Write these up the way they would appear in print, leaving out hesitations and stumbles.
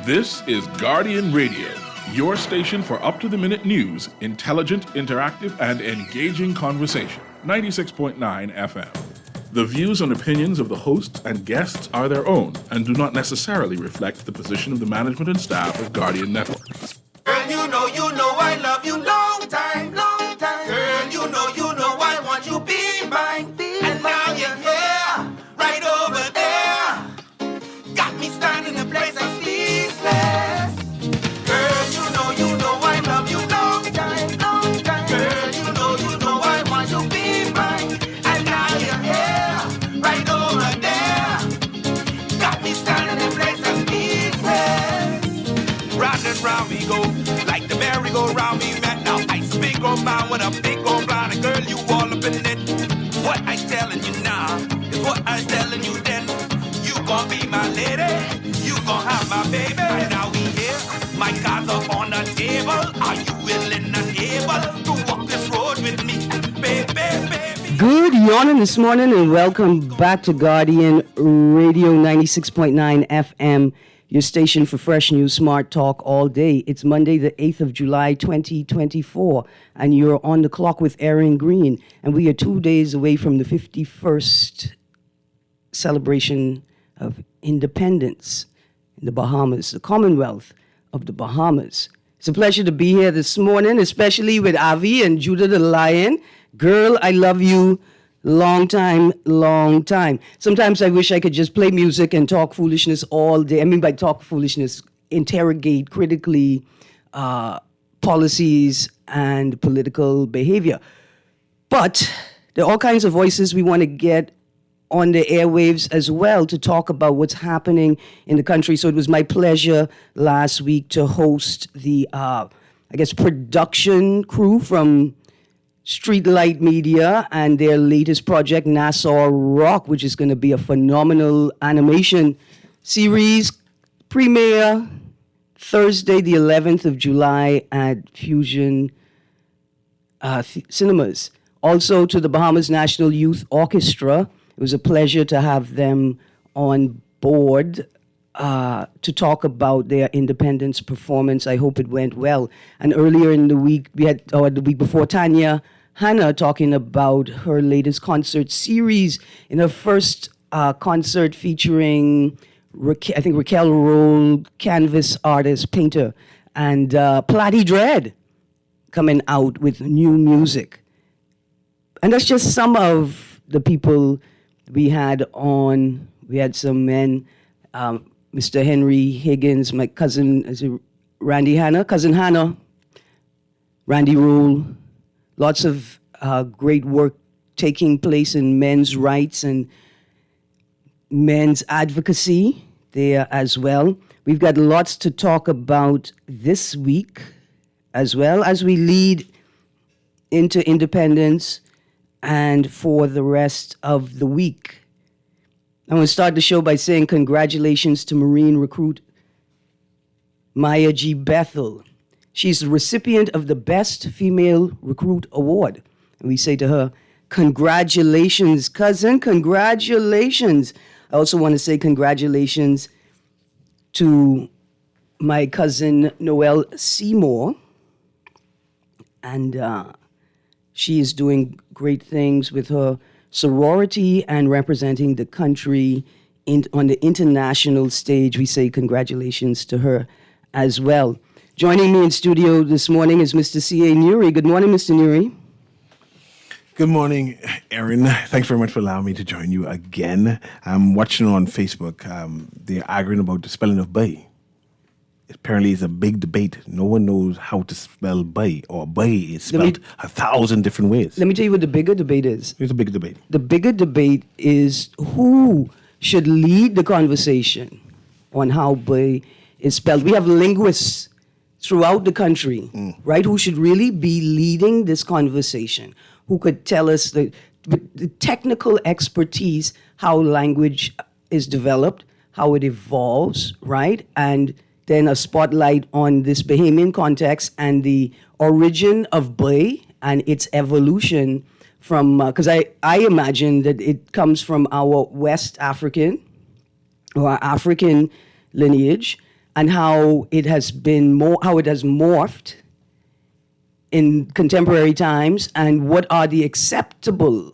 This is Guardian Radio, your station for up-to-the-minute news, intelligent, interactive, and engaging conversation. 96.9 FM. The views and opinions of the hosts and guests are their own and do not necessarily reflect the position of the management and staff of Guardian Network. Girl, you know I love you long time, long time. Girl, you know I want you be mine. And now you're here, right over there. Got me standing in place of speechless. Girl, you know I love you long time, long time. Girl, you know I want you be mine. And now you're here, right over there. Got me standing in place of speechless. Round and round we go, like the merry-go-round we met. Now ice big old man with a big old blind, and girl, you all up in it. What I'm telling you now is what I'm telling you then. You gon' be my lady, you gon' have my baby. And now we here, my cards are on the table. Are you willing and able to walk this road with me, baby, baby? Good morning this morning, and welcome back to Guardian Radio 96.9 FM. Your station for fresh news, smart talk all day. It's Monday, the 8th of July, 2024, and you're on the clock with Erin, Greene. And we are 2 days away from the 51st celebration of independence in the Bahamas, the Commonwealth of the Bahamas. It's a pleasure to be here this morning, especially with Avi and Judah the Lion. Girl, I love you. Long time, long time. Sometimes I wish I could just play music and talk foolishness all day. I mean, by talk foolishness, interrogate critically policies and political behavior. But there are all kinds of voices we want to get on the airwaves as well to talk about what's happening in the country. So it was my pleasure last week to host the, production crew from Streetlight Media and their latest project, Nassau Rock, which is going to be a phenomenal animation series. Premiere Thursday, the 11th of July at Fusion Cinemas. Also to the Bahamas National Youth Orchestra. It was a pleasure to have them on board to talk about their independence performance. I hope it went well. And earlier in the week, the week before, Tanya Hannah talking about her latest concert series in her first concert featuring, Raquel Roll, canvas artist, painter, and Platty Dread coming out with new music. And that's just some of the people we had on. We had some men, Mr. Henry Higgins, my cousin, Randy Hannah, cousin Hannah, Randy Rule. Lots of great work taking place in men's rights and men's advocacy there as well. We've got lots to talk about this week as well as we lead into independence and for the rest of the week. I'm going to start the show by saying congratulations to Marine recruit Maya G. Bethel. She's the recipient of the Best Female Recruit Award. And we say to her, congratulations, cousin, congratulations. I also want to say congratulations to my cousin Noelle Seymour. And she is doing great things with her sorority and representing the country on the international stage. We say congratulations to her as well. Joining me in studio this morning is Mr. C.A. Nuri. Good morning, Mr. Nuri. Good morning, Erin. Thanks very much for allowing me to join you again. I'm watching on Facebook. They're arguing about the spelling of bay. Apparently, it's a big debate. No one knows how to spell bay, or bay is spelled 1,000 different ways. Let me tell you what the bigger debate is. It's a big debate. The bigger debate is who should lead the conversation on how bay is spelled. We have linguists throughout the country, right, who should really be leading this conversation, who could tell us the technical expertise, how language is developed, how it evolves, right? And then a spotlight on this Bahamian context and the origin of Bay and its evolution from, because I imagine that it comes from our West African or our African lineage, and how it has morphed in contemporary times, and what are the acceptable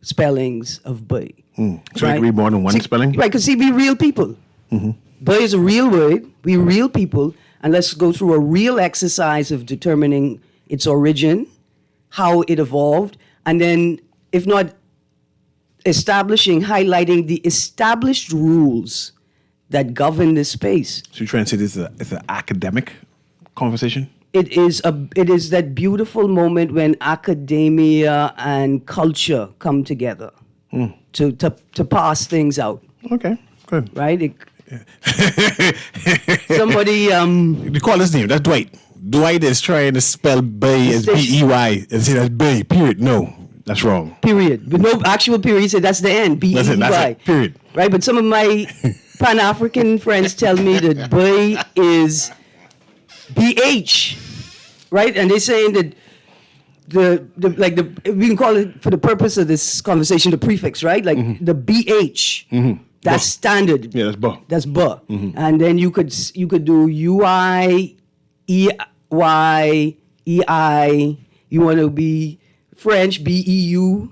spellings of bay. So it could be more than one spelling? Right, because see, we real people. Bay is a real word. We real people, and let's go through a real exercise of determining its origin, how it evolved, and then, if not highlighting the established rules that govern this space. So you're trying to say this is an academic conversation? It is that beautiful moment when academia and culture come together to pass things out. Okay, good. Right? Somebody You call his name, that's Dwight. Dwight is trying to spell bay as B-E-Y and say that's bay, period. No, that's wrong. Period. But no actual period. He said that's the end. B-E-Y. That's it, period. Right? But some of my Pan-African friends tell me that bay is BH. Right? And they're saying that we can call it, for the purpose of this conversation, the prefix, right? Like the BH. That's standard. Yeah, that's ba. That's ba. And then you could do UI, EY, EI. You want to be French, BEU,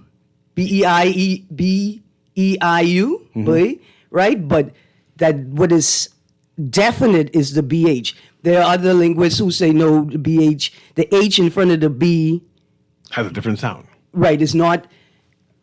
BEIE, BEIU, right? But that what is definite is the BH. There are other linguists who say no, the BH, the H in front of the B has a different sound. Right, it's not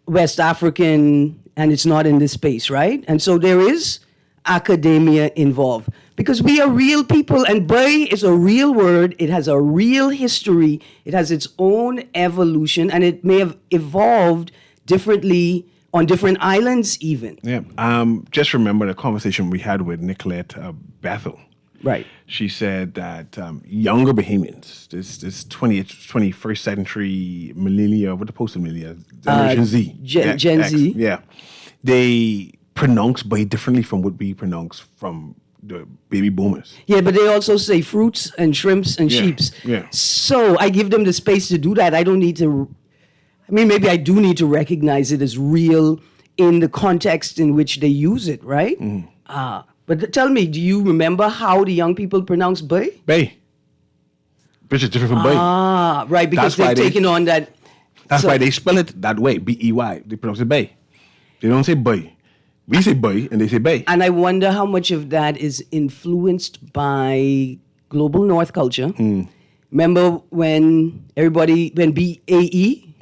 West African and it's not in this space, right? And so there is academia involved because we are real people, and bay is a real word. It has a real history. It has its own evolution, and it may have evolved differently on different islands even. Yeah. Just remember the conversation we had with Nicolette Bethel. Right. She said that younger Bahamians, this 21st century millennia, what the post-millennia, Generation Z. Gen Z. Yeah. They pronounce bay differently from what we pronounce from the baby boomers. Yeah, but they also say fruits and shrimps and sheeps. Yeah. So I give them the space to do that. I don't need to, maybe I do need to recognize it as real in the context in which they use it, right? But tell me, do you remember how the young people pronounce bay? Bay. Which is different from bay. Right, because they've taken on that. That's why they spell it that way, B-E-Y. They pronounce it bay. They don't say bay. We say bay and they say bay. And I wonder how much of that is influenced by global North culture. Remember when B-A-E?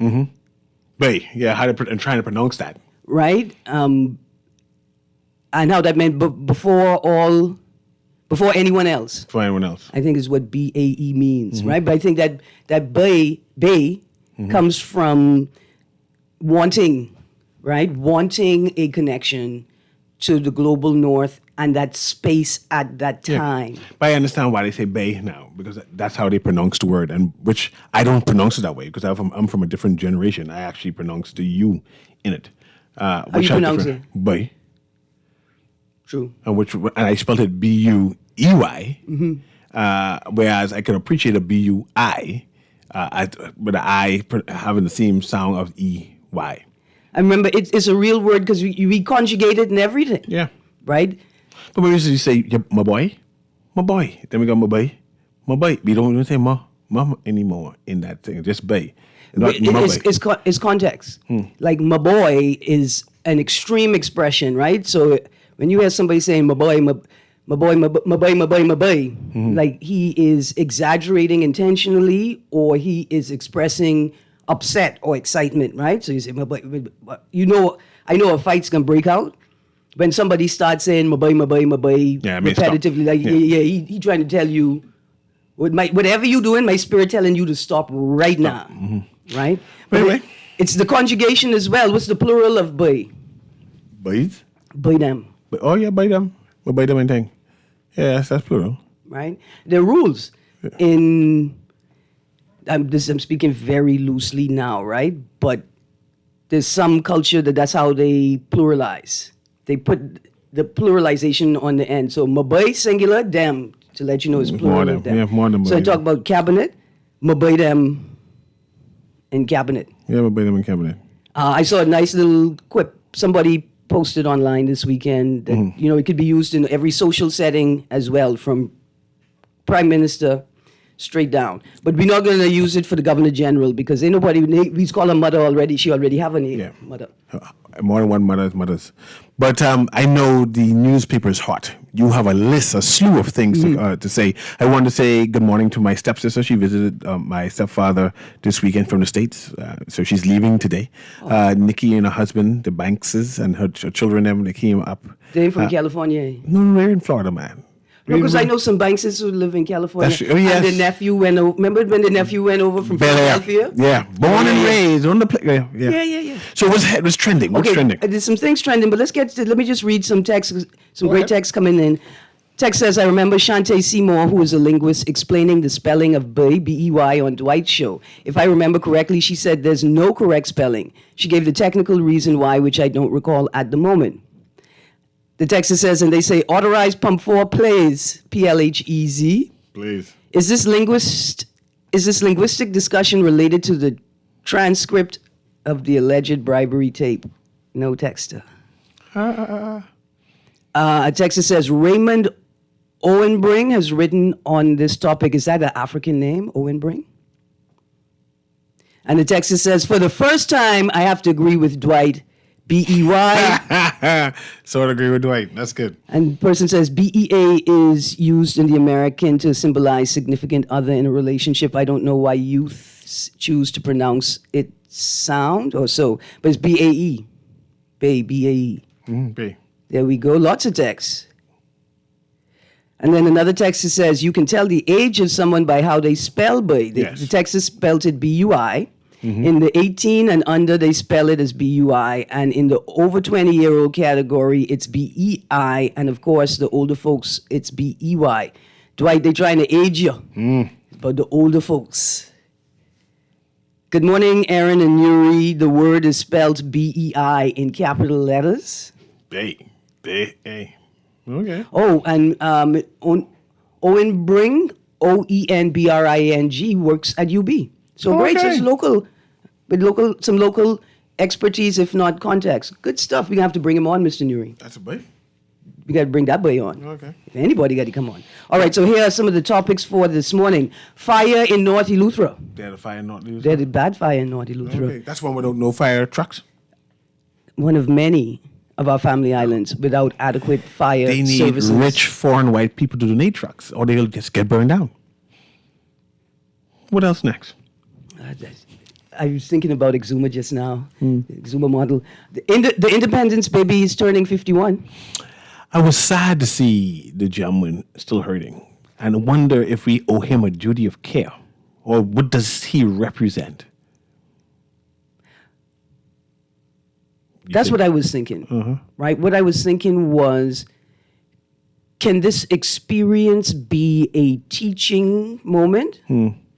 Bay, yeah, and trying to pronounce that. Right? And how that meant before anyone else. For anyone else. I think is what B-A-E means, right? But I think that bay comes from wanting a connection to the global North and that space at that time. Yeah. But I understand why they say bay now, because that's how they pronounce the word, and which I don't pronounce it that way because I'm from a different generation. I actually pronounce the U in it. How you pronounce it? Bay. True. And I spelled it B-U-E-Y, whereas I could appreciate a B-U-I, but the I having the same sound of E-Y. I remember it's a real word because we conjugate it and everything. Yeah. Right? But we usually say, yeah, my boy. Then we go, my boy. We don't even say ma anymore in that thing, just bay. It's context. Like my boy is an extreme expression, right? So when you hear somebody saying my boy, like he is exaggerating intentionally or he is expressing upset or excitement, right? So you say my boy, I know a fight's gonna break out when somebody starts saying my boy repetitively. He trying to tell you whatever you doing, my spirit telling you to stop right now, right? But anyway, it's the conjugation as well. What's the plural of boy? Boys? Boy them. Oh yeah, by them. But by them and thing. Yeah, that's plural. Right? There are rules in. I'm speaking very loosely now, right? But there's some culture that's how they pluralize. They put the pluralization on the end. So maboy singular, them, to let you know it's plural. More them. Yeah, more them. So I talk about cabinet, maboy them in cabinet. Yeah, maboy them in cabinet. I saw a nice little quip. Somebody posted online this weekend that, it could be used in every social setting as well, from Prime Minister straight down. But we're not going to use it for the Governor General because ain't nobody, we call her mother already. She already have a name, mother. More than one mothers. But I know the newspaper is hot. You have a slew of things to say. I want to say good morning to my stepsister. She visited my stepfather this weekend from the States. So she's leaving today. Nikki and her husband, the Bankses, and her children, they came up. They're from California. No, they're in Florida, man. Because I know some Bankses who live in California. Yes. And the nephew went over. Remember when the nephew went over from Philadelphia? Yeah. Born and raised on the place. Yeah. So it was trending. What's trending? There's some things trending, but let me just read some text, great text coming in. Text says, I remember Shantae Seymour, who is a linguist, explaining the spelling of B-E-Y on Dwight's show. If I remember correctly, she said there's no correct spelling. She gave the technical reason why, which I don't recall at the moment. The text says, and they say, authorized pump 4 plays, P-L-H-E-Z. Please. Is this linguistic discussion related to the transcript of the alleged bribery tape? No texter. A texter says, Raymond Owenbring has written on this topic. Is that an African name, Owenbring? And the texter says, for the first time, I have to agree with Dwight. B-E-Y. So I agree with Dwight. That's good. And the person says B-E-A is used in the American to symbolize significant other in a relationship. I don't know why youths choose to pronounce it sound or so, but it's B-A-E. B-A-E. B. There we go. Lots of texts. And then another text that says, you can tell the age of someone by how they spell bay. The texter spelled it B-U-I. In the 18 and under, they spell it as B-U-I. And in the over 20-year-old category, it's B-E-I. And of course, the older folks, it's B-E-Y. Dwight, they're trying to age you. But the older folks. Good morning, Erin and Yuri. The word is spelled B-E-I in capital letters. B-A. Okay. Oh, and Owenbring, O-E-N-B-R-I-N-G, works at UB. So great, just local, with some local expertise, if not context. Good stuff. We have to bring him on, Mr. Nuri. That's a boy. We got to bring that boy on. Okay. If anybody got to come on. All right, so here are some of the topics for this morning. Fire in North Eleuthera. They had a fire in North Eleuthera. They had a bad fire in North Eleuthera. Okay. That's one without no fire trucks. One of many of our family islands without adequate fire services. They need rich foreign white people to donate trucks, or they'll just get burned down. What else next? I was thinking about Exuma just now, the Exuma model. The Independence baby is turning 51. I was sad to see the gentleman still hurting and wonder if we owe him a duty of care, or what does he represent? That's what I was thinking, right? What I was thinking was, can this experience be a teaching moment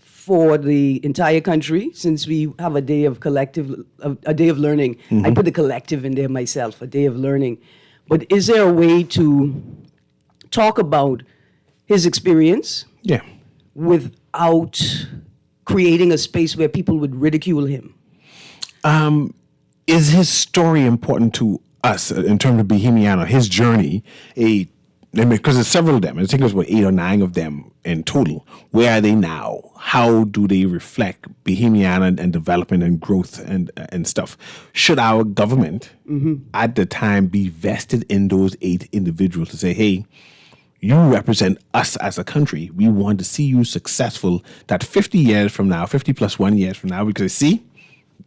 for the entire country, since we have a day of learning? I put the collective in there myself, a day of learning. But is there a way to talk about his experience without creating a space where people would ridicule him? Is his story important to us in terms of Bohemiana, his journey? Because there's several of them. I think there's about 8 or 9 of them in total. Where are they now? How do they reflect Bohemiana and development and growth and stuff? Should our government at the time be vested in those 8 individuals to say, hey, you represent us as a country. We want to see you successful that 50 years from now, 50 plus 1 years from now, because see,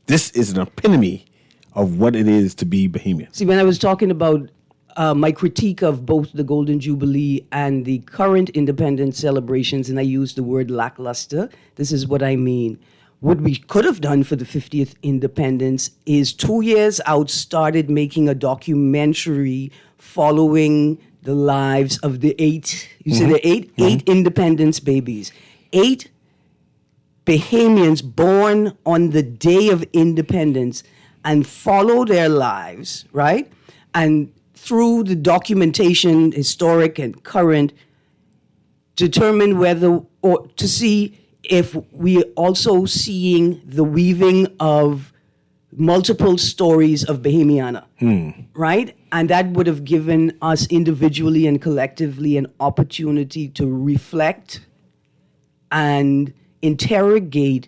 this is an epitome of what it is to be Bohemian. See, when I was talking about my critique of both the Golden Jubilee and the current independence celebrations, and I used the word lackluster, this is what I mean. What we could have done for the 50th independence is 2 years out, started making a documentary following the lives of the 8, you said the 8 independence babies. 8 Bahamians born on the day of independence, and follow their lives, right? And through the documentation, historic and current, determine whether, or to see if we are also seeing the weaving of multiple stories of Bahamiana, right? And that would have given us individually and collectively an opportunity to reflect and interrogate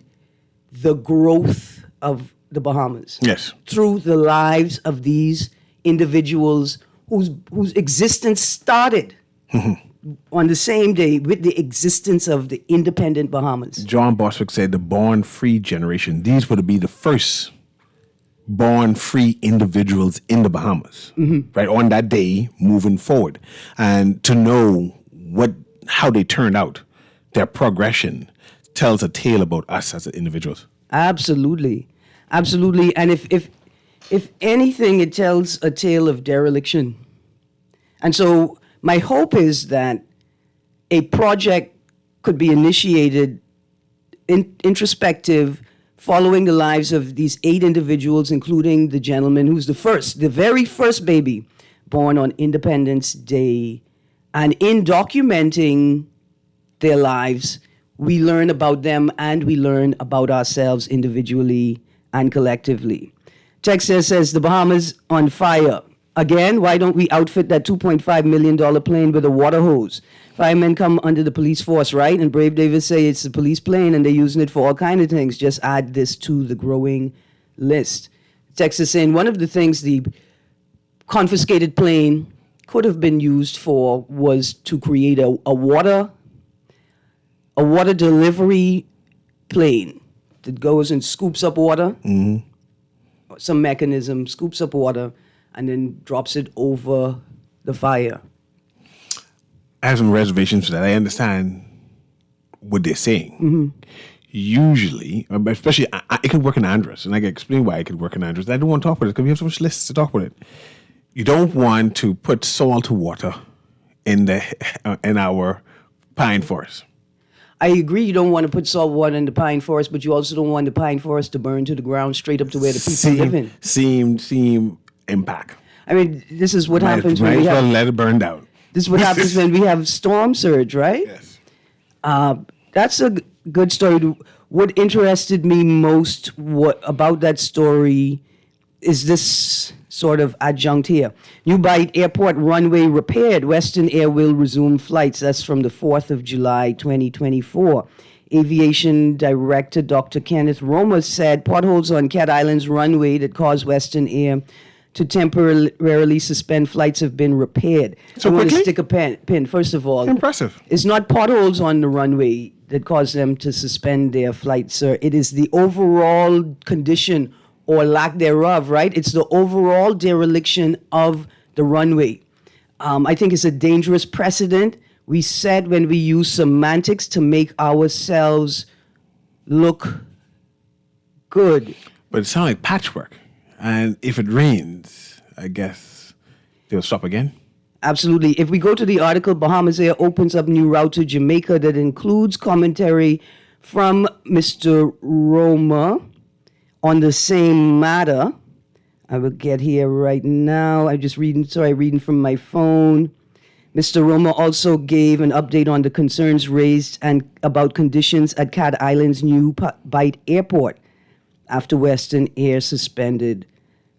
the growth of the Bahamas. Yes. Through the lives of these individuals whose existence started on the same day with the existence of the independent Bahamas. John Bostwick said the born free generation, these would be the first born free individuals in the Bahamas, right, on that day moving forward. And to know how they turned out, their progression tells a tale about us as individuals. Absolutely. Absolutely. And if anything, it tells a tale of dereliction. And so my hope is that a project could be initiated introspective, following the lives of these 8 individuals, including the gentleman who's the very first baby born on Independence Day. And in documenting their lives, we learn about them and we learn about ourselves individually and collectively. Texas says the Bahamas on fire. Again, why don't we outfit that $2.5 million plane with a water hose? Firemen come under the police force, right? And Brave Davis say it's the police plane and they're using it for all kinds of things. Just add this to the growing list. Texas saying one of the things the confiscated plane could have been used for was to create a water delivery plane that goes and scoops up water, some mechanism, scoops up water, and then drops it over the fire. I have some reservations for that. I understand what they're saying. Usually, especially, it could work in Andros, and I can explain why it could work in Andros. I don't want to talk about it because we have so much lists to talk about it. You don't want to put salt water in our pine forest. I agree you don't want to put salt water in the pine forest, but you also don't want the pine forest to burn to the ground straight up to where the people live in. Seem impact. I mean, this is what happens when we have... let it burn down. This is what happens when we have storm surge, right? Yes. That's a good story. What interested me most about that story is this sort of adjunct here. New Bight Airport runway repaired. Western Air will resume flights. That's from the 4th of July, 2024. Aviation Director Dr. Kenneth Roma said potholes on Cat Island's runway that caused Western Air to temporarily suspend flights have been repaired. So I want to quickly? stick a pin. First of all, Impressive. it's not potholes on the runway that caused them to suspend their flight, sir. It is the overall condition or lack thereof, right? It's the overall dereliction of the runway. I think it's a dangerous precedent. We said when we use semantics to make ourselves look good. But it sounds like patchwork. And if it rains, I guess they'll stop again. Absolutely. If we go to the article, Bahamas Air opens up new route to Jamaica that includes commentary from Mr. Roma on the same matter. I will get here right now. I'm just reading from my phone. Mr. Roma also gave an update on the concerns raised and about conditions at Cat Island's New Bight Airport after Western Air suspended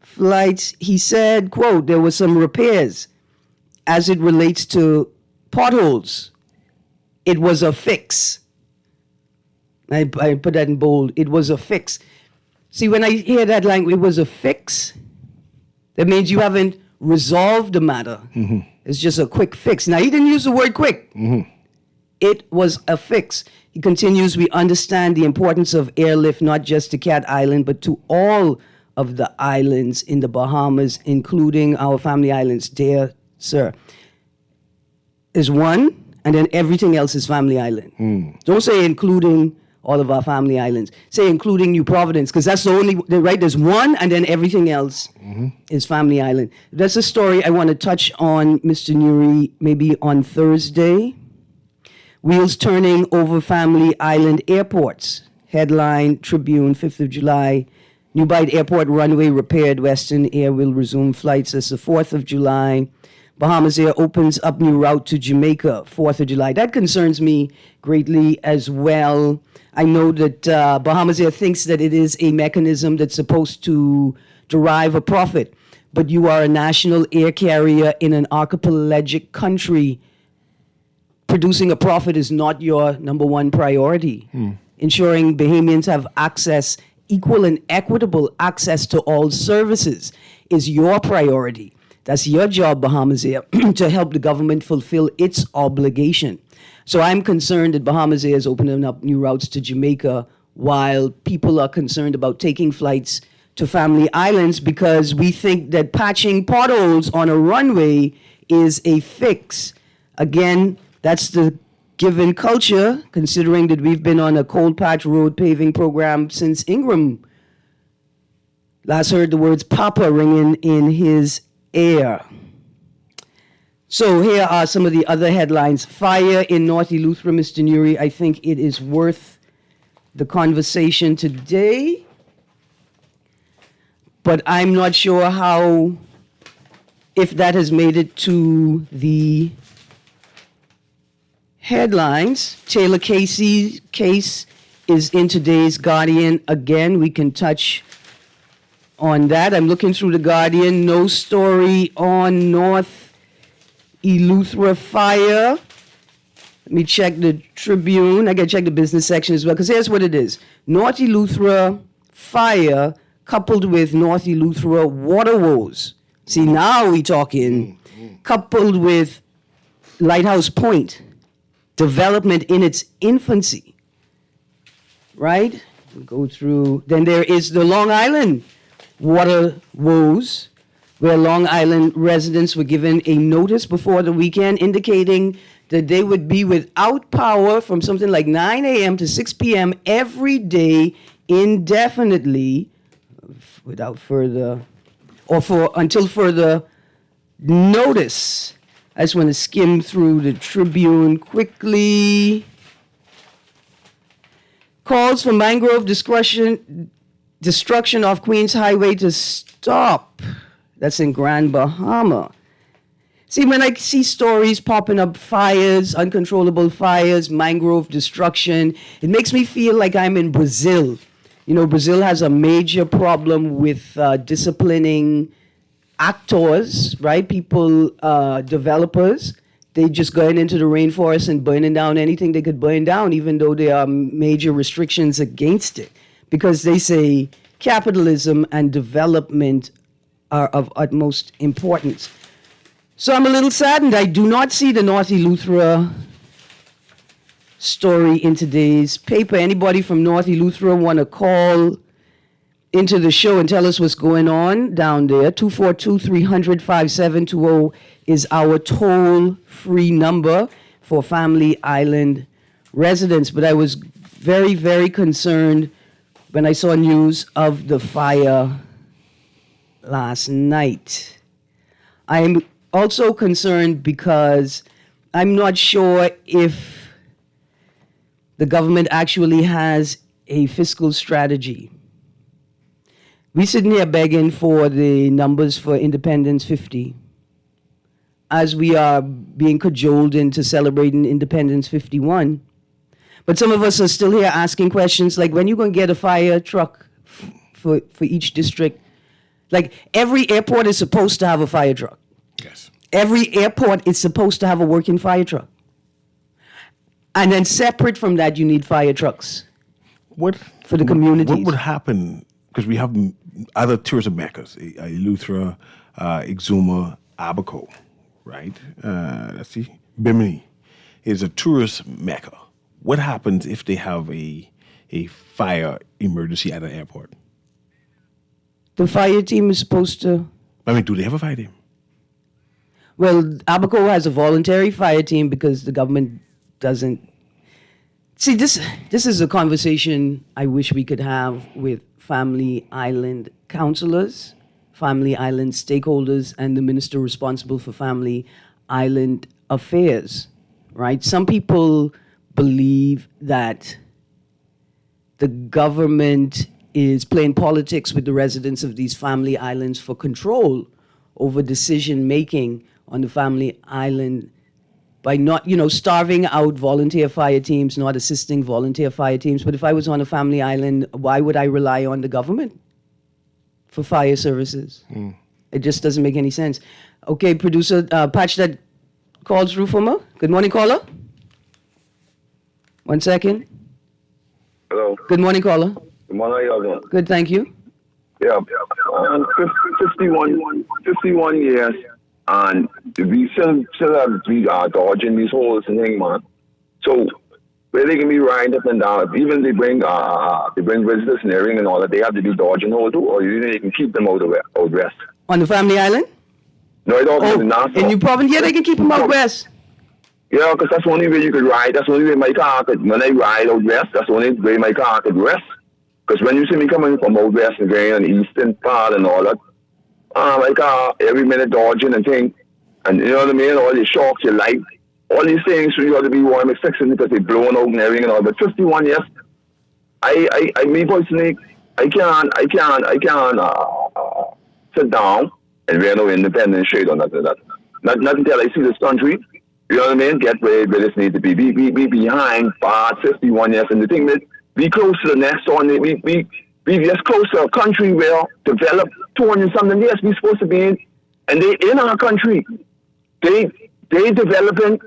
flights. He said, quote, there were some repairs as it relates to potholes. It was a fix. I put that in bold. It was a fix. See, when I hear that language, it was a fix, that means you haven't resolved the matter. It's just a quick fix. Now, he didn't use the word quick. It was a fix. He continues, we understand the importance of airlift, not just to Cat Island, but to all of the islands in the Bahamas, including our family islands. Dear sir, there's one, and then everything else is family island. Don't say including all of our family islands. Say including New Providence, because that's the only, right? There's one, and then everything else is family island. That's a story I want to touch on, Mr. Nuri, maybe on Thursday. Wheels turning over family island airports. Headline, Tribune, 5th of July. New Bight Airport runway repaired. Western Air will resume flights. That's the 4th of July. Bahamas Air opens up new route to Jamaica, 4th of July. That concerns me greatly as well. I know that Bahamas Air thinks that it is a mechanism that's supposed to derive a profit, but you are a national air carrier in an archipelagic country. Producing a profit is not your number one priority. Ensuring Bahamians have access, equal and equitable access to all services is your priority. That's your job, Bahamas Air, to help the government fulfill its obligation. So I'm concerned that Bahamas Air is opening up new routes to Jamaica while people are concerned about taking flights to family islands because we think that patching potholes on a runway is a fix. Again, that's the given culture, considering that we've been on a cold patch road paving program since Ingram last heard the words Papa ringing in his ear. So here are some of the other headlines. Fire in North Eleuthera, Mr. Nuri. I think it is worth the conversation today, but I'm not sure if that has made it to the headlines. Taylor Casey's case is in today's Guardian. Again, we can touch on that. I'm looking through the Guardian. No story on North Eleuthera fire. Let me check the Tribune. I got to check the business section as well, because here's what it is. North Eleuthera fire coupled with North Eleuthera water woes. See, now we talking. Coupled with Lighthouse Point development in its infancy, right? We'll go through. Then there is the Long Island water woes, where Long Island residents were given a notice before the weekend indicating that they would be without power from something like 9 a.m. to 6 p.m. every day indefinitely, without further, until further notice. I just want to skim through the Tribune quickly. Calls for mangrove destruction off Queens Highway to stop. That's in Grand Bahama. See, when I see stories popping up, fires, uncontrollable fires, mangrove destruction, it makes me feel like I'm in Brazil. You know, Brazil has a major problem with disciplining actors, right? People, developers, they just going into the rainforest and burning down anything they could burn down, even though there are major restrictions against it, because they say capitalism and development are of utmost importance. So I'm a little saddened. I do not see the North Eleuthera story in today's paper. Anybody from North Eleuthera want to call into the show and tell us what's going on down there? 242-300-5720 is our toll-free number for Family Island residents. But I was very, very concerned when I saw news of the fire last night. I am also concerned because I'm not sure if the government actually has a fiscal strategy. We sitting here begging for the numbers for Independence 50 as we are being cajoled into celebrating Independence 51. But some of us are still here asking questions like, when are you going to get a fire truck for each district? Like, every airport is supposed to have a fire truck. Yes. Every airport is supposed to have a working fire truck. And then separate from that, you need fire trucks for the communities. What would happen, because we have other tourism meccas, Eleuthera, Exuma, Abaco, right? Let's see, Bimini is a tourist mecca. What happens if they have a fire emergency at an airport? The fire team is supposed to... I mean, do they have a fire team? Well, Abaco has a voluntary fire team because the government doesn't... See, this is a conversation I wish we could have with Family Island counselors, Family Island stakeholders, and the minister responsible for Family Island affairs, right? Some people believe that the government is playing politics with the residents of these family islands for control over decision-making on the family island by not, starving out volunteer fire teams, not assisting volunteer fire teams. But if I was on a family island, why would I rely on the government for fire services? It just doesn't make any sense. Okay, producer, patch that call through for me. Good morning, caller. 1 second. Hello. Good morning, caller. Good morning. How y'all doing? Good, thank you. Yeah. 51 years, and we still have dodging these holes and things, man. So where they can be riding up and down, even they bring visitors and everything and all that, they have to be dodging hole too, or you can keep them out west. On the family island? No, I don't. In New Providence? Yeah, they can keep them out west. Yeah, because that's the only way you could ride. That's the only way my car could, when I ride out west, that's the only way my car could rest. Because when you see me coming from out west and going on the eastern part and all that, my car every minute dodging and thing, and you know what I mean, all these shocks, your light, all these things, so you got to be warm fixing because they're blowing out and everything and all. But 51 years, me personally, I can't sit down and wear no independent shade or nothing like that. Not until I see this country. You know what I mean? Get where this needs to be. Be behind for 51 years. And the thing is, be close to the next one. We just close to a country where developed 200-something years we're supposed to be in. And they in our country. They developing.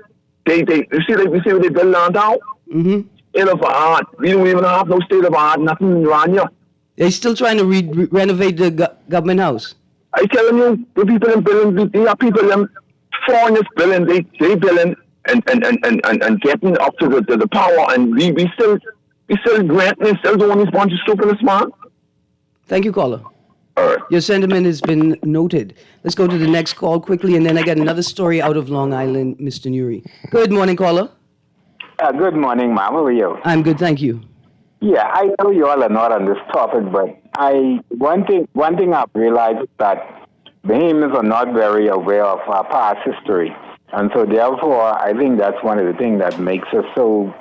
You see what they build downtown? Mm-hmm. State of art. We don't even have no state of art, nothing around here. They're still trying to renovate the government house. I telling you, the people in building, they are people in foreigners building, they building and getting up to the power, and we still granting, still doing this bunch of stupidness, man. Thank you, caller. All right. Your sentiment has been noted. Let's go to the next call quickly, and then I got another story out of Long Island, Mr. Nuri. Good morning, caller. Good morning, ma'am. How are you? I'm good, thank you. Yeah, I know you all are not on this topic, but one thing I've realized is that Bahamians are not very aware of our past history. And so therefore, I think that's one of the things that makes us so,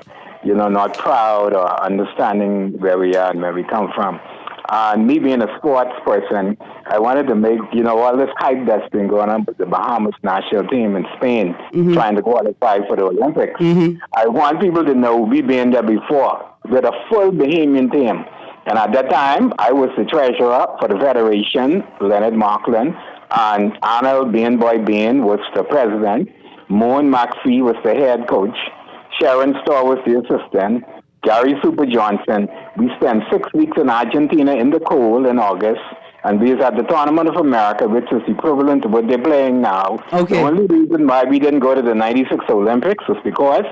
not proud or understanding where we are and where we come from. And me being a sports person, I wanted to make, all this hype that's been going on with the Bahamas national team in Spain, trying to qualify for the Olympics. Mm-hmm. I want people to know we've been there before with a full Bahamian team. And at that time, I was the treasurer for the federation, Leonard Markland, and Arnold Bain was the president. Moan McPhee was the head coach. Sharon Storr was the assistant. Gary Super Johnson. We spent 6 weeks in Argentina in the cold in August, and we was at the Tournament of America, which is equivalent to what they're playing now. Okay. The only reason why we didn't go to the 96 Olympics was because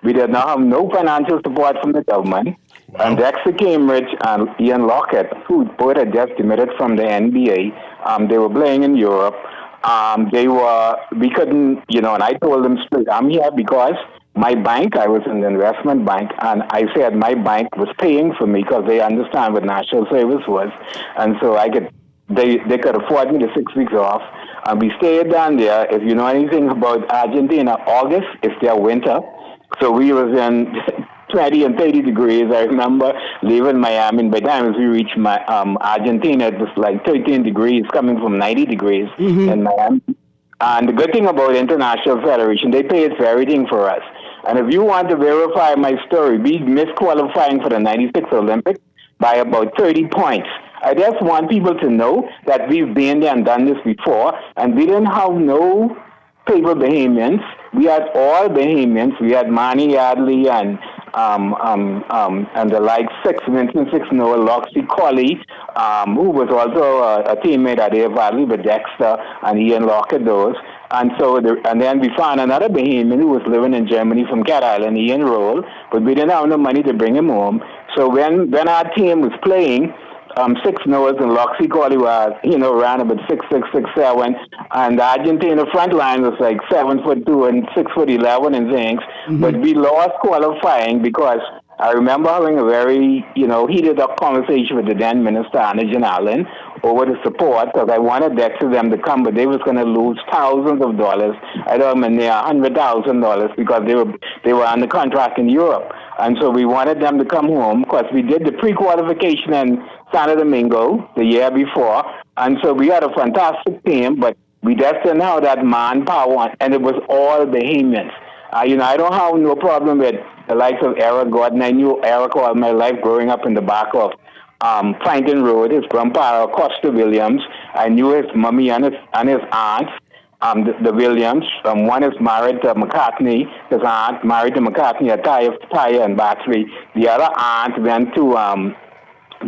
we did not have no financial support from the government. Wow. And Dexter Cambridge and Ian Lockett, who both had just demitted from the NBA, they were playing in Europe. We couldn't, and I told them straight, I'm here because my bank, I was in the investment bank, and I said my bank was paying for me because they understand what national service was. And so they could afford me the 6 weeks off. And we stayed down there. If you know anything about Argentina, August is their winter. So we was in 20 and 30 degrees. I remember leaving Miami. By the time we reached Argentina, it was like 13 degrees coming from 90 degrees in Miami. And the good thing about International Federation, they paid for everything for us. And if you want to verify my story, we missed qualifying for the 96 Olympics by about 30 points. I just want people to know that we've been there and done this before, and we didn't have no paper Bahamians. We had all Bahamians. We had Manny Yardley and the like, Vincent Noah, Loxie Colley, who was also a teammate at Air Valley with Dexter and Ian Lockett, those. And so, and then we found another Bahamian who was living in Germany from Cat Island, Ian Roll, but we didn't have no money to bring him home. So when our team was playing, 6 Noahs and Loxie Colley was, around about 6'6", 6'7", and the Argentina front line was like 7'2" and 6'11" and things. Mm-hmm. But we lost qualifying because I remember having a very, heated up conversation with the then Minister Anna Jan Allen over the support, because I wanted Dexter them to come, but they was going to lose thousands of dollars. I don't mean near $100,000 because they were under contract in Europe. And so we wanted them to come home because we did the pre-qualification in Santo Domingo the year before. And so we had a fantastic team, but We just didn't have that manpower, and it was all Bahamians. I don't have no problem with the likes of Eric Gordon. I knew Eric all my life growing up in the back of Franklin Road. His grandpa, Costa Williams. I knew his mommy and his aunts, the Williams. One is married to McCartney. His aunt married to McCartney at Tyre and Battery. The other aunt went to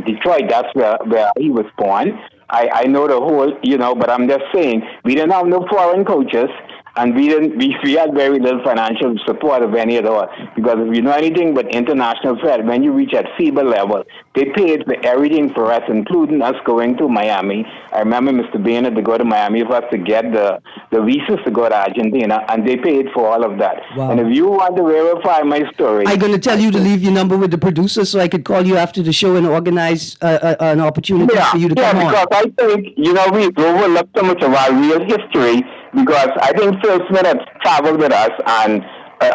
Detroit. That's where he was born. I know the whole, but I'm just saying, we didn't have no foreign coaches, and we had very little financial support of any at all. Because if you know anything but international Fed, when you reach at FIBA level, they paid for everything for us, including us going to Miami. I remember Mr. Boehner to go to Miami for us to get the visas to go to Argentina, and they paid for all of that. Wow. And if you want to verify my story... I'm going to tell you to leave your number with the producer so I could call you after the show and organize an opportunity for you to come on. Yeah, because I think, we overlooked so much of our real history, because I think Phil Smith had traveled with us, and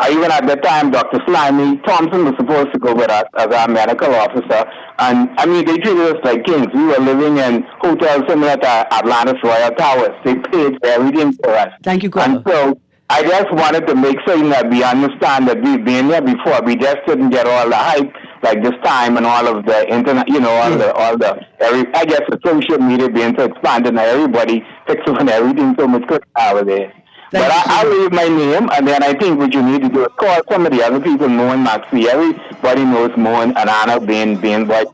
even at the time, Dr. Slimy Thompson was supposed to go with us as our medical officer. And, they treated us like kings. We were living in hotels similar to Atlantis Royal Towers. They paid for everything for us. Thank you, Carla. And so I just wanted to make certain that we understand that we've been there before. We just didn't get all the hype like this time, and all of the internet, I guess the social media being so expanded, now everybody picks up on everything so much quicker nowadays. But I'll leave my name, and then I think what you need to do is call some of the other people, Moen Maxey. Everybody knows Moen and Anna being white.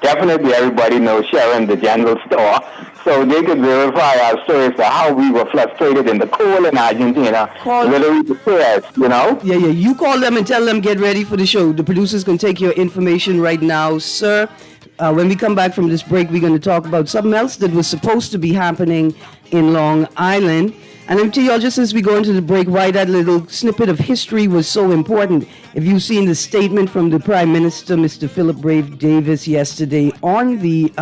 Definitely everybody knows Sharon, the general store. So they could verify our stories for how we were frustrated in the cold in Argentina. Literally the prayers, Yeah, you call them and tell them get ready for the show. The producers can take your information right now, sir. When we come back from this break, we're going to talk about something else that was supposed to be happening in Long Island. And let me tell you all, just as we go into the break, why that little snippet of history was so important. If you've seen the statement from the Prime Minister, Mr. Philip Brave Davis, yesterday on the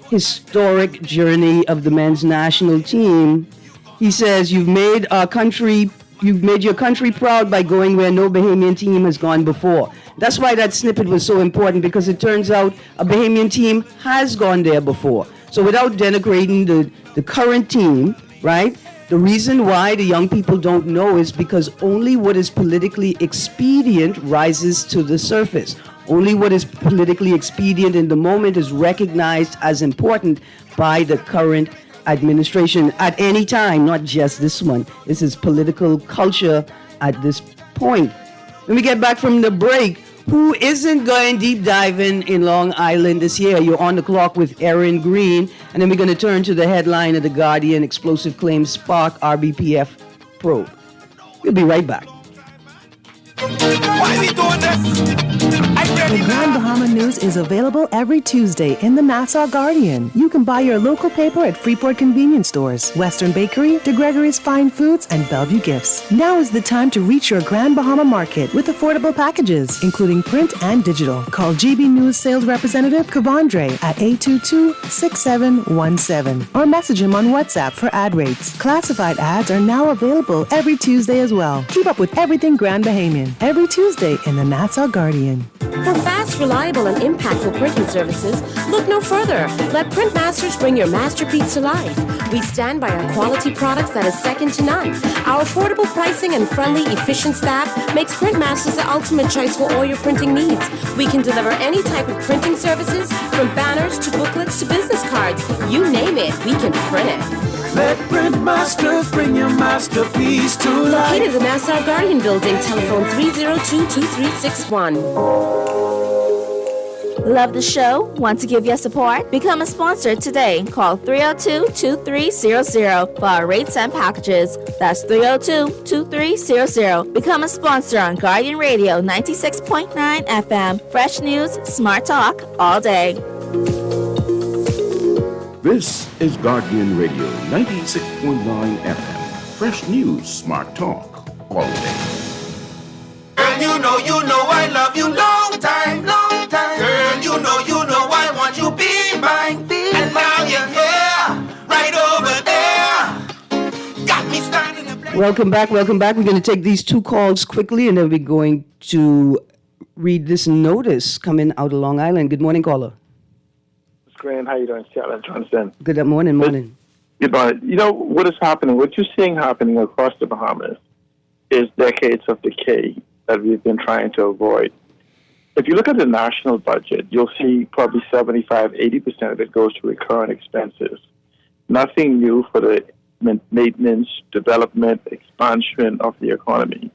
historic journey of the men's national team, he says, you've made your country proud by going where no Bahamian team has gone before. That's why that snippet was so important, because it turns out a Bahamian team has gone there before. So without denigrating the current team, right? The reason why the young people don't know is because only what is politically expedient rises to the surface. Only what is politically expedient in the moment is recognized as important by the current administration at any time, not just this one. This is political culture at this point. When we get back from the break, who isn't going deep diving in Long Island this year? You're on the clock with Erin, Greene, and then we're going to turn to the headline of The Guardian: Explosive Claims Spark RBPF Probe. We'll be right back. Why we doing this? The Grand Bahama News is available every Tuesday in the Nassau Guardian. You can buy your local paper at Freeport convenience stores, Western Bakery, DeGregory's Fine Foods, and Bellevue Gifts. Now is the time to reach your Grand Bahama market with affordable packages, including print and digital. Call GB News sales representative Kavandre at 822-6717 or message him on WhatsApp for ad rates. Classified ads are now available every Tuesday as well. Keep up with everything Grand Bahamian every Tuesday in the Nassau Guardian. For fast, reliable, and impactful printing services, look no further. Let Printmasters bring your masterpiece to life. We stand by our quality products that is second to none. Our affordable pricing and friendly, efficient staff makes Printmasters the ultimate choice for all your printing needs. We can deliver any type of printing services, from banners to booklets to business cards. You name it, we can print it. Let Printmasters bring your masterpiece to life. Located in the Nassau Guardian Building, telephone 302-2361. Love the show? Want to give your support? Become a sponsor today. Call 302-2300 for our rates and packages. That's 302-2300. Become a sponsor on Guardian Radio 96.9 FM. Fresh news, smart talk, all day. This is Guardian Radio 96.9 FM. Fresh news, smart talk, all day. Girl, you know I love you long time, long time. Girl, you know I want you be mine. And now you're here, right over there. Got me standing in place. Welcome back. We're going to take these two calls quickly, and then we're going to read this notice coming out of Long Island. Good morning, caller. Greene, how you doing? Seattle, Johnston. Good morning. what is happening, what you're seeing happening across the Bahamas is decades of decay that we've been trying to avoid. If you look at the national budget, you'll see probably 75-80% of it goes to recurrent expenses. Nothing new for the maintenance, development, expansion of the economy.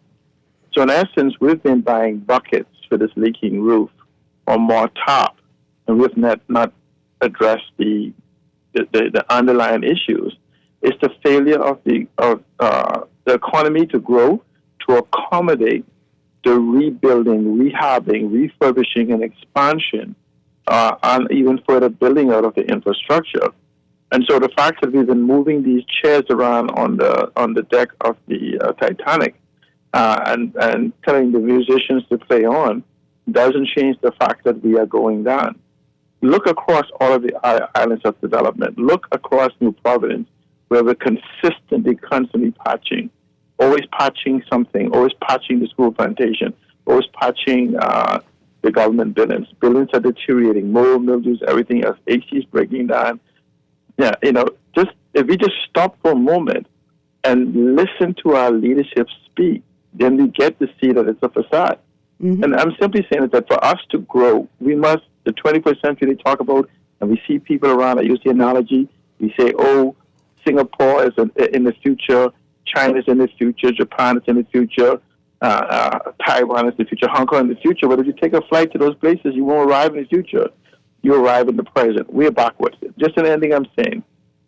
So in essence, we've been buying buckets for this leaking roof or more top, and we've not addressed the underlying issues. It's the failure of the economy to grow, to accommodate the rebuilding, rehabbing, refurbishing, and expansion, and even further building out of the infrastructure. And so the fact that we've been moving these chairs around on the deck of the Titanic and telling the musicians to play on doesn't change the fact that we are going down. Look across all of the islands of development. Look across New Providence, where we're constantly patching, always patching something, always patching the school plantation, always patching the government buildings. Buildings are deteriorating, mold, mildews, everything else. AC is breaking down. Yeah, just if we just stop for a moment and listen to our leadership speak, then we get to see that it's a facade. Mm-hmm. And I'm simply saying that for us to grow, we must, the 21st century they talk about, and we see people around, I use the analogy, we say, oh, Singapore is in the future, China is in the future, Japan is in the future, Taiwan is in the future, Hong Kong in the future. But if you take a flight to those places, you won't arrive in the future. You arrive in the present. We're backwards. Just in anything I'm saying.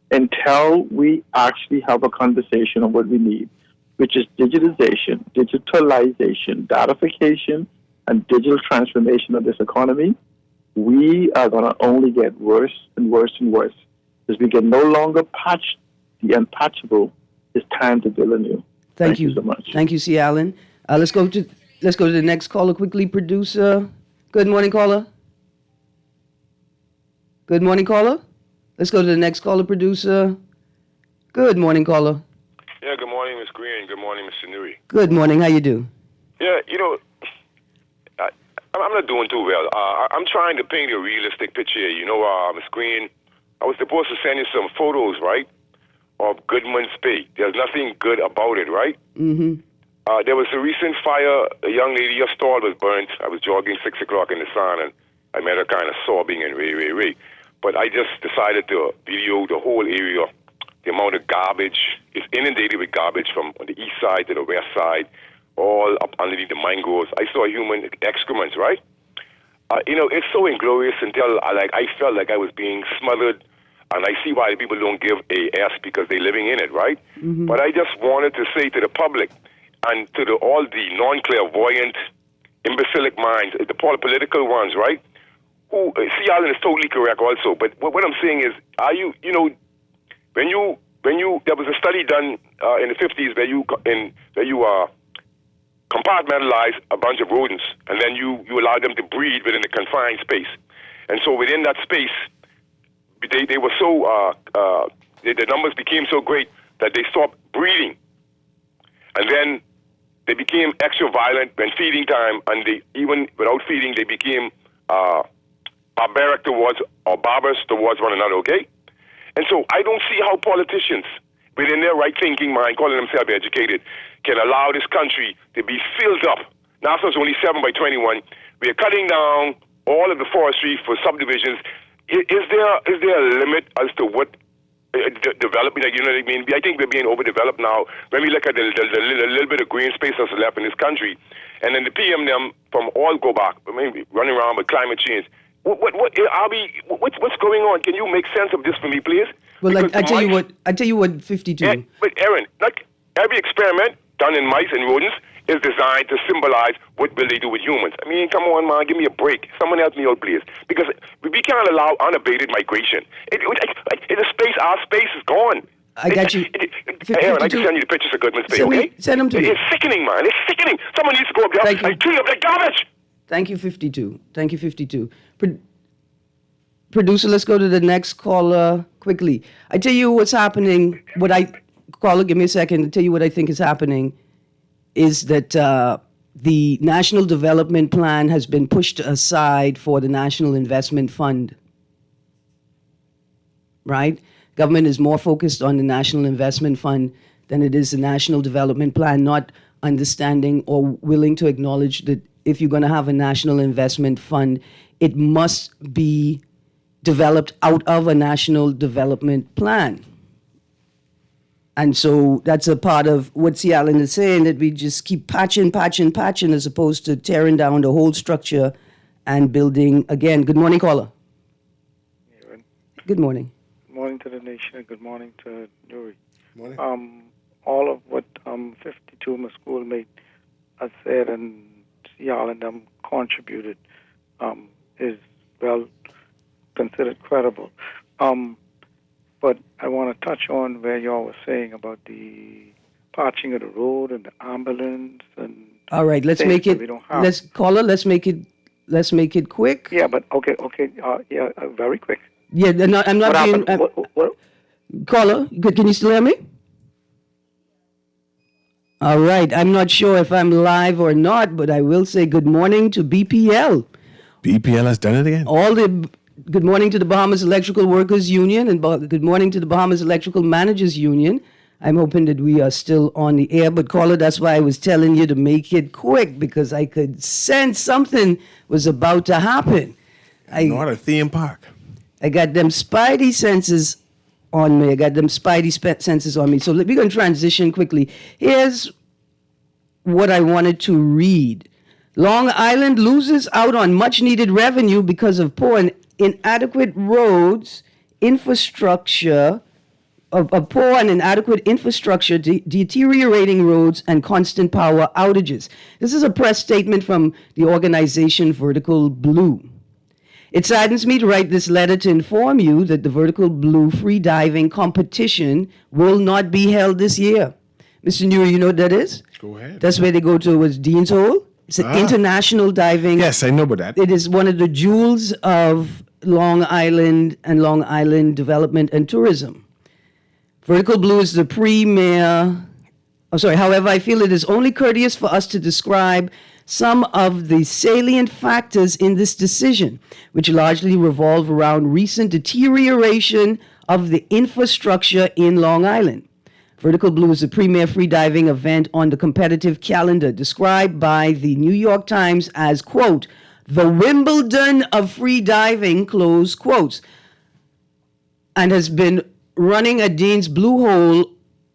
Until we actually have a conversation on what we need, which is digitization, datification, and digital transformation of this economy, we are going to only get worse and worse and worse. Because we can no longer patch the unpatchable. It's time to build anew. Thank you so much. Thank you, C. Allen. Let's go to the next caller quickly, producer. Good morning, caller. Good morning, caller. Let's go to the next caller, producer. Good morning, caller. Yeah, good morning, Ms. Greene. Good morning, Mr. Nuri. Good morning. How you do? Yeah, I'm not doing too well. I'm trying to paint a realistic picture here. Ms. Greene, I was supposed to send you some photos, right, of Goodman's Bay. There's nothing good about it, right? Mm-hmm. There was a recent fire. A young lady, her stall was burnt. I was jogging 6 o'clock in the sun, and I met her kind of sobbing and ray. But I just decided to video the whole area. The amount of garbage is inundated with garbage from the east side to the west side, all up underneath the mangroves. I saw human excrements, right? It's so inglorious until I felt like I was being smothered, and I see why people don't give a S because they're living in it, right? Mm-hmm. But I just wanted to say to the public and to all the non-clairvoyant, imbecilic minds, the political ones, right? Who C. Allen is totally correct also, but what I'm saying is, are you, when you there was a study done in the 50s where you compartmentalize a bunch of rodents, and then you allow them to breed within a confined space. And so within that space, they were so, the numbers became so great that they stopped breeding. And then they became extra violent when feeding time, and even without feeding, they became barbaric barbarous towards one another, okay? And so I don't see how politicians, within their right thinking mind, calling themselves educated, can allow this country to be filled up. NASA's only 7 by 21. We are cutting down all of the forestry for subdivisions. Is there a limit as to what development, you know what I mean? I think we're being overdeveloped now. When we look at the little bit of green space that's left in this country, and then the PM them from all go back, maybe running around with climate change. What's going on? Can you make sense of this for me, please? Well, I tell you what, 52. Yeah, but Erin, like every experiment done in mice and rodents is designed to symbolize what will they do with humans. I mean, come on, man, give me a break. Someone help me out, please, because we can't allow unabated migration. Our space is gone. I got you. Erin, I can send you the pictures of Goodman's Bay, okay? Send them to me. It's sickening, man. It's sickening. Someone needs to go up there and clean up that garbage. Thank you, 52. Thank you, 52. Producer, let's go to the next caller quickly. I tell you what's happening. Caller, give me a second to tell you what I think is happening is that the National Development Plan has been pushed aside for the National Investment Fund. Right? Government is more focused on the National Investment Fund than it is the National Development Plan, not understanding or willing to acknowledge that if you're going to have a National Investment Fund, it must be developed out of a National Development Plan. And so that's a part of what C. Allen is saying, that we just keep patching as opposed to tearing down the whole structure and building again. Good morning, caller. Erin. Good morning. Good morning to the nation and good morning to Nuri. Morning. All of what 52, my schoolmate, has said and C. Allen them contributed is well considered credible. But I want to touch on where y'all were saying about the patching of the road and the ambulance and. All right, let's make it. Let's make it quick. Yeah, but okay, very quick. Yeah, no, I'm not being. Caller, can you still hear me? All right, I'm not sure if I'm live or not, but I will say good morning to BPL. BPL has done it again. Good morning to the Bahamas Electrical Workers Union and good morning to the Bahamas Electrical Managers Union. I'm hoping that we are still on the air, but caller, that's why I was telling you to make it quick, because I could sense something was about to happen. Not a theme park. I got them spidey senses on me. So we're going to transition quickly. Here's what I wanted to read. Long Island loses out on much-needed revenue because of poor and inadequate roads, infrastructure, deteriorating roads, and constant power outages. This is a press statement from the organization Vertical Blue. It saddens me to write this letter to inform you that the Vertical Blue free diving competition will not be held this year. Mr. Newry, you know what that is? Go ahead. That's where they go to Dean's Hole. It's an international diving. Yes, I know about that. It is one of the jewels of Long Island and Long Island development and tourism. Vertical Blue is the premier. However, I feel it is only courteous for us to describe some of the salient factors in this decision, which largely revolve around recent deterioration of the infrastructure in Long Island. Vertical Blue is the premier free diving event on the competitive calendar, described by the New York Times as, quote, the Wimbledon of free diving, close quotes, and has been running at Dean's Blue Hole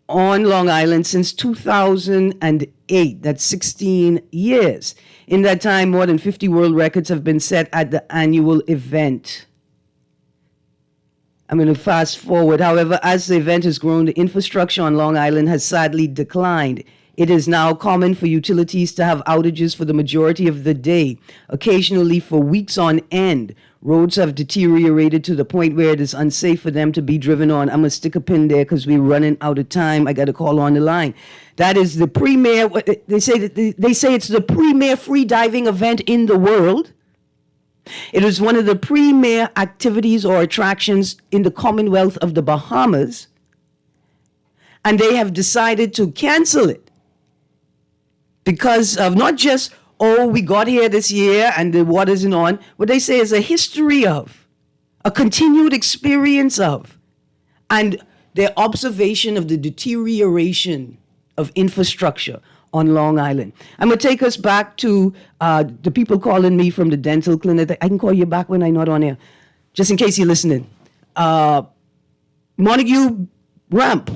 on Long Island since 2008. That's 16 years. In that time, more than 50 world records have been set at the annual event. I'm going to fast forward. However, as the event has grown, the infrastructure on Long Island has sadly declined. It is now common for utilities to have outages for the majority of the day, occasionally for weeks on end. Roads have deteriorated to the point where it is unsafe for them to be driven on. I'm going to stick a pin there because we're running out of time. I got to call on the line. That is the premier, they say it's the premier free diving event in the world. It is one of the premier activities or attractions in the Commonwealth of the Bahamas. And they have decided to cancel it because of not just, we got here this year and the water isn't on. What they say is a history of, a continued experience of, and their observation of the deterioration of infrastructure on Long Island. I'm going to take us back to the people calling me from the dental clinic. I can call you back when I'm not on air, just in case you're listening. Montague Ramp.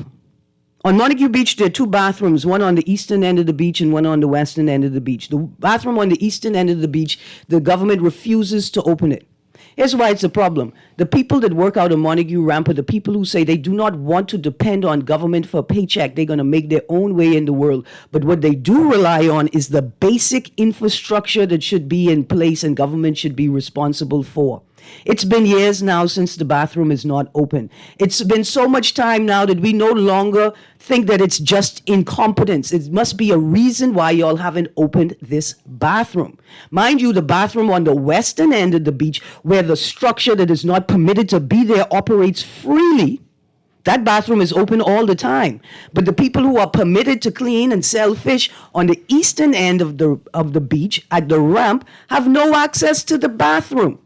On Montague Beach, there are two bathrooms, one on the eastern end of the beach and one on the western end of the beach. The bathroom on the eastern end of the beach, the government refuses to open it. Here's why it's a problem. The people that work out on Montague Ramp are the people who say they do not want to depend on government for a paycheck. They're going to make their own way in the world. But what they do rely on is the basic infrastructure that should be in place and government should be responsible for. It's been years now since the bathroom is not open. It's been so much time now that we no longer think that it's just incompetence. It must be a reason why y'all haven't opened this bathroom. Mind you, the bathroom on the western end of the beach, where the structure that is not permitted to be there operates freely, that bathroom is open all the time. But the people who are permitted to clean and sell fish on the eastern end of the beach at the ramp have no access to the bathroom.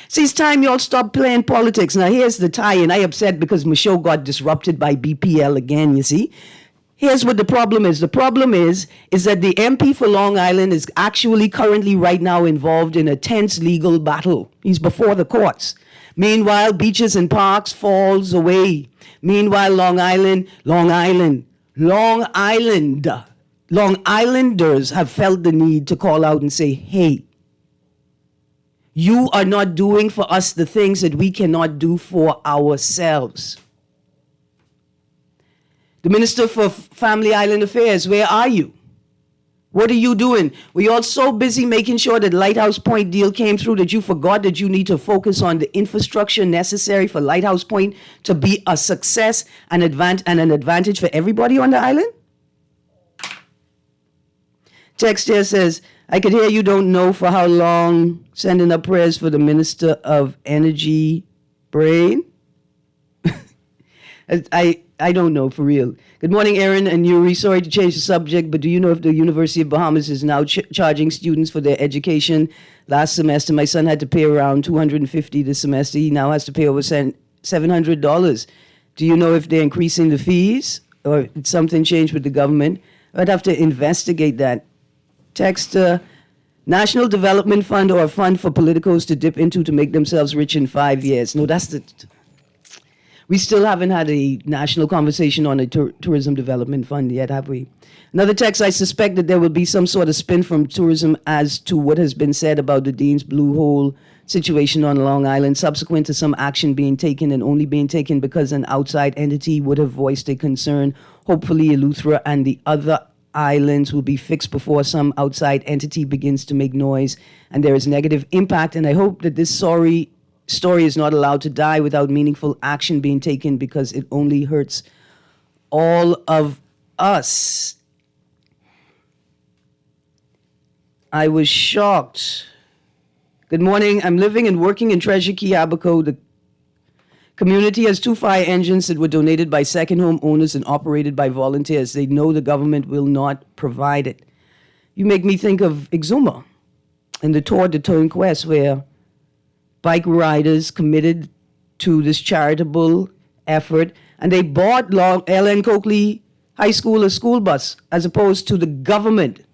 See, it's time y'all stop playing politics. Now, here's the tie-in. I upset because my show got disrupted by BPL again, you see. Here's what the problem is. The problem is that the MP for Long Island is actually currently right now involved in a tense legal battle. He's before the courts. Meanwhile, beaches and parks falls away. Meanwhile, Long Islanders have felt the need to call out and say, hey, you are not doing for us the things that we cannot do for ourselves. The Minister for Family Island Affairs, where are you? What are you doing? Were you all so busy making sure that Lighthouse Point deal came through that you forgot that you need to focus on the infrastructure necessary for Lighthouse Point to be a success and an advantage for everybody on the island? Text here says, I could hear you don't know for how long, sending up prayers for the Minister of Energy brain. I don't know, for real. Good morning, Erin and Yuri. Sorry to change the subject, but do you know if the University of Bahamas is now charging students for their education? Last semester, my son had to pay around $250 this semester. He now has to pay over $700. Do you know if they're increasing the fees or did something change with the government? I'd have to investigate that. Text National Development Fund or a fund for politicos to dip into to make themselves rich in 5 years. No, that's the... We still haven't had a national conversation on a tourism development fund yet, have we? Another text, I suspect that there will be some sort of spin from tourism as to what has been said about the Dean's Blue Hole situation on Long Island, subsequent to some action being taken and only being taken because an outside entity would have voiced a concern. Hopefully, Eleuthera and the other islands will be fixed before some outside entity begins to make noise and there is negative impact. And I hope that this story is not allowed to die without meaningful action being taken because it only hurts all of us. I was shocked. Good morning. I'm living and working in Treasure Key, Abaco. The community has 2 fire engines that were donated by second home owners and operated by volunteers. They know the government will not provide it. You make me think of Exuma and the Tour de Tonquest, where bike riders committed to this charitable effort, and they bought Ellen Coakley High School a school bus, as opposed to the government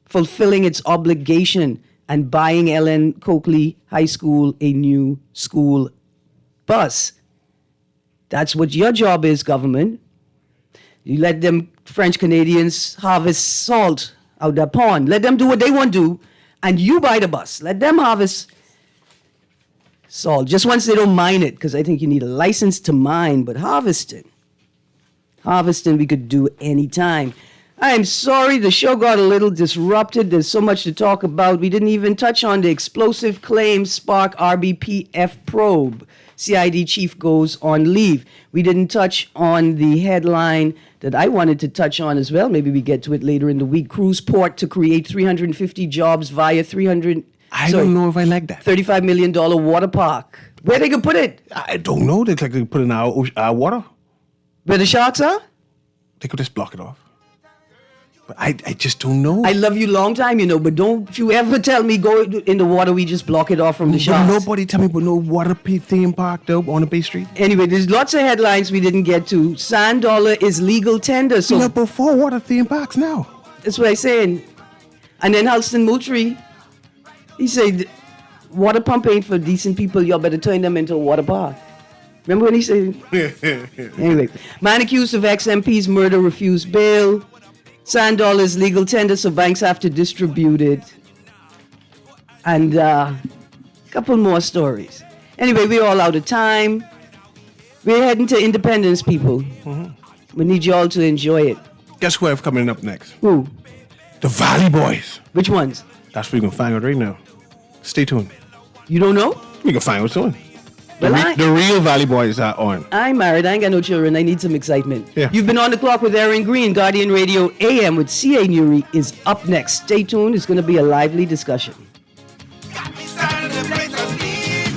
fulfilling its obligation and buying Ellen Coakley High School a new school bus. That's what your job is, government. You let them French Canadians harvest salt out their pond. Let them do what they want to do, and you buy the bus. Let them harvest salt, just once they don't mine it, because I think you need a license to mine, but harvesting we could do anytime. I'm sorry, the show got a little disrupted. There's so much to talk about. We didn't even touch on the explosive claims spark RBPF probe. CID chief goes on leave. We didn't touch on the headline that I wanted to touch on as well. Maybe we get to it later in the week. Cruise port to create 350 jobs via I don't know if I like that. $35 million water park. Where they could put it? I don't know. They could put it in our water. Where the sharks are? They could just block it off. But I just don't know. I love you long time, but don't you ever tell me go in the water, we just block it off from the sharks. Nobody tell me about no water theme park though on the Bay Street. Anyway, there's lots of headlines we didn't get to. Sand dollar is legal tender. So about 4 water theme parks now. That's what I'm saying. And then Halston Moultrie, he said, water pump ain't for decent people. Y'all better turn them into a water park. Remember when he said? Anyway, man accused of ex-MP's murder refused bail. Sand dollars legal tender, so banks have to distribute it. And a couple more stories. Anyway, we're all out of time. We're heading to Independence, people. We need you all to enjoy it. Guess who I have coming up next? Who? The Valley Boys. Which ones? That's what we're going to find out right now. Stay tuned. You don't know? We can find out soon. Well, the real Valley Boys are on. I'm married. I ain't got no children. I need some excitement. Yeah. You've been on the clock with Erin Greene. Guardian Radio AM with C.A. Nuri is up next. Stay tuned. It's going to be a lively discussion. Got me started to break the speed.